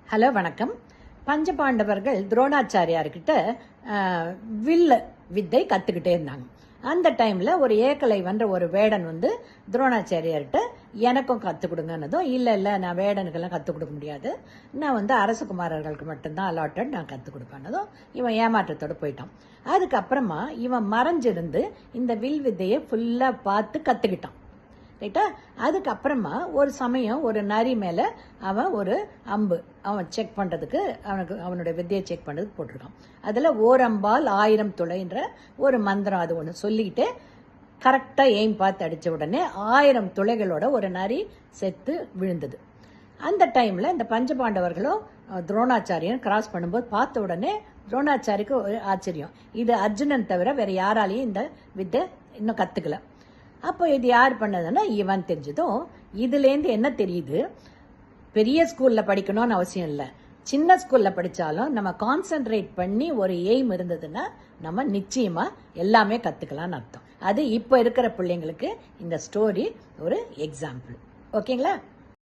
Hello வணக்கம். பஞ்சபாண்டவர்கள் துரோணாச்சாரியார்கிட்ட will வித்தை கற்றுக்கிட்டே இருந்தாங்க. அந்த டைமில் ஒரு ஏகலைவன்ற ஒரு வேடன் வந்து துரோணாச்சாரியார்கிட்ட எனக்கும் கற்றுக் கொடுங்கன்னதும், இல்லை நான் வேடனுக்கெல்லாம் கற்றுக் கொடுக்க முடியாது, நான் வந்து அரசகுமாரர்களுக்கு மட்டும்தான் அலாட்டட், நான் கற்றுக் கொடுப்பேன்னதும் இவன் ஏமாற்றத்தோடு போயிட்டான். அதுக்கப்புறமா இவன் மறைஞ்சிருந்து இந்த வில் வித்தையை ஃபுல்லாக பார்த்து கற்றுக்கிட்டான். ரைட்டா? அதுக்கப்புறமா ஒரு சமயம் ஒரு நரி மேலே அவன் ஒரு அம்பு அவன் செக் பண்ணுறதுக்கு அவனுடைய வித்தியை செக் பண்ணுறதுக்கு போட்டிருக்கான். அதில் ஓரம்பால் 1000 துளைன்ற ஒரு மந்திரம் அது ஒன்று சொல்லிக்கிட்டு கரெக்டாக எய்ம் பார்த்து அடித்த உடனே 1000 துளைகளோட ஒரு நரி செத்து விழுந்தது. அந்த டைமில் இந்த பஞ்சபாண்டவர்களும் துரோணாச்சாரியன் கிராஸ் பண்ணும்போது பார்த்த உடனே துரோணாச்சாரிக்கு ஒரு ஆச்சரியம், இது அர்ஜுனன் தவிர வேற யாராலையும் இந்த வித்தை இன்னும் கற்றுக்கல. அப்போ இது யார் பண்ணதுன்னா இவன் தெரிஞ்சதும், இதுலேருந்து என்ன தெரியுது, பெரிய ஸ்கூலில் படிக்கணும்னு அவசியம் இல்லை, சின்ன ஸ்கூலில் படித்தாலும் நம்ம கான்சென்ட்ரேட் பண்ணி ஒரு எய்ம் இருந்ததுன்னா நம்ம நிச்சயமாக எல்லாமே கற்றுக்கலான்னு அர்த்தம். அது இப்போ இருக்கிற பிள்ளைங்களுக்கு இந்த ஸ்டோரி ஒரு எக்ஸாம்பிள். ஓகேங்களா?